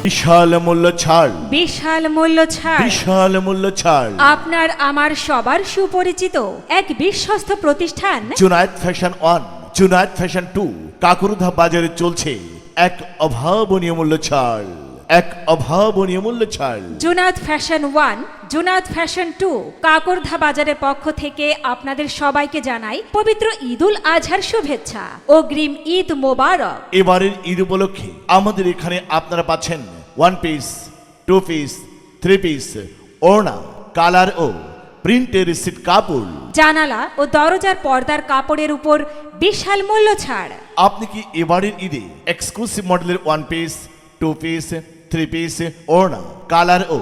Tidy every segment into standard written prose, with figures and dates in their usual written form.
বিশাল মূল্য ছাড়, বিশাল মূল্য ছাড়, বিশাল মূল্য ছাড়। আপনার আমার সবার সুপরিচিত এক বিশ্বস্ত প্রতিষ্ঠান জুনায়েদ ফ্যাশন 1, জুনায়েদ ফ্যাশন 2 কাকুরধা বাজারে চলছে এক অভাবনীয় মূল্য ছাড়, এক অভাবনীয় মূল্য ছাড়। জুনায়েদ ফ্যাশন 1, জুনায়েদ ফ্যাশন 2 কাকুরধা বাজারের পক্ষ থেকে আপনাদের সবাইকে জানাই পবিত্র ঈদুল আজহার শুভেচ্ছা। অগ্রিম ঈদ মোবারক। এবারের ঈদ উপলক্ষে আমাদের এখানে আপনারা পাচ্ছেন 1 পিস, 2 পিস, 3 পিস, ওড়না, কালার ও প্রিন্টের সিট কাপড়, জানালা ও দরজার পর্দার কাপড়ের উপর বিশাল মূল্য ছাড়। আপনি কি এবারের ঈদে এক্সক্লুসিভ মডেলের 1 পিস, 2 পিস, 3 পিস, ওড়না, কালার ও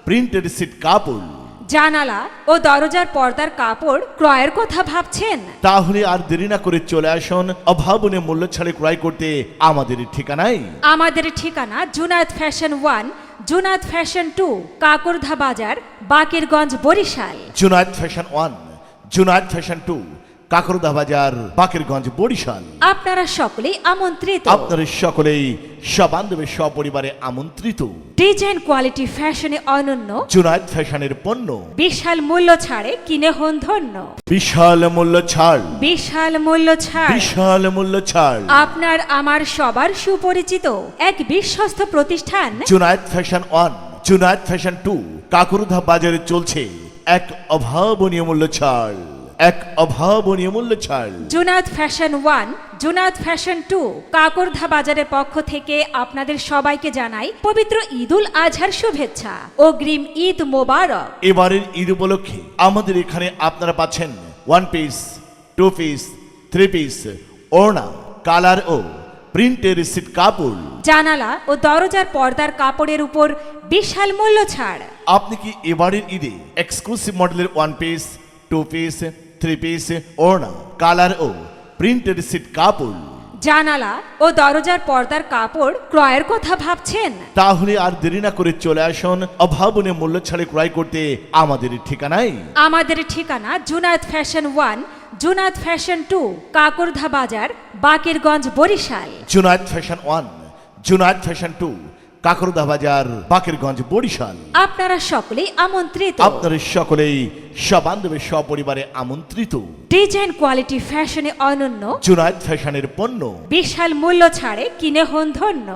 প্রিন্টের সিট কাপড়, জানালা ও দরজার পর্দার কাপড় ক্রয়ের কথা ভাবছেন? তাহলে আর দেরি না করে চলে আসুন অভাবনীয় মূল্য ছাড়ে ক্রয় করতে আমাদের ঠিকানায়। আমাদের ঠিকানা জুনায়েদ ফ্যাশন 1, জুনায়েদ ফ্যাশন 2 কাকুরধা বাজার, বাকেরগঞ্জ, বরিশাল। জুনায়েদ ফ্যাশন 1, জুনায়েদ ফ্যাশন 2 কাকুরধা বাজার, বাকেরগঞ্জ, বরিশাল। আপনারা সকলেই আমন্ত্রিত। আপনারা সকলেই সবান্ধবে সপরিবারে আমন্ত্রিত। ডিজাইন কোয়ালিটি ফ্যাশনে অনন্য জুনায়েদ ফ্যাশনের পণ্য বিশাল মূল্য ছাড়ে কিনে হন ধন্য। বিশাল মূল্য ছাড়, বিশাল মূল্য ছাড়, বিশাল মূল্য ছাড়। আপনার আমার সবার সুপরিচিত এক বিশ্বস্ত প্রতিষ্ঠান জুনায়েদ ফ্যাশন 1, জুনায়েদ ফ্যাশন 2 কাকুরধা বাজারে চলছে এক অভাবনীয় মূল্য ছাড়, এক অভাবনীয় মূল্য ছাড়। জুনায়েদ ফ্যাশন 1, জুনায়েদ ফ্যাশন 2 কাকুরধা বাজারের পক্ষ থেকে আপনাদের সবাইকে জানাই পবিত্র ঈদুল আজহার শুভেচ্ছা। অগ্রিম ঈদ মোবারক। এবারের ঈদ উপলক্ষে আমাদের এখানে আপনারা পাচ্ছেন 1 পিস, 2 পিস, 3 পিস, ওড়না, কালার ও প্রিন্টের সিট কাপড়, জানালা ও দরজার পর্দার কাপড়ের উপর বিশাল মূল্য ছাড়। আপনি কি এবারের ঈদে এক্সক্লুসিভ মডেলের 1 পিস, 2 পিস, 3 পিস, ওড়না, কালার ও প্রিন্টেড সিট কাপড়, জানালা ও দরজার পর্দার কাপড় ক্রয়ের কথা ভাবছেন? তাহলে আর দেরি না করে চলে আসুন অভাবনীয় মূল্য ছাড়ে ক্রয় করতে আমাদের ঠিকানায়। আমাদের ঠিকানা জুনায়েদ ফ্যাশন 1, জুনায়েদ ফ্যাশন 2 কাকুরধা বাজার, বাকেরগঞ্জ, বরিশাল। জুনায়েদ ফ্যাশন 1, জুনায়েদ ফ্যাশন 2 কাকুরধা বাজার, বাকেরগঞ্জ, বরিশাল। আপনারা সকলেই আমন্ত্রিত। আপনারা সকলেই সবান্ধবে সপরিবারে আমন্ত্রিত। ডিজাইন কোয়ালিটি ফ্যাশনে অনন্য জুনায়েদ ফ্যাশনের পণ্য বিশাল মূল্য ছাড়ে কিনে হন ধন্য।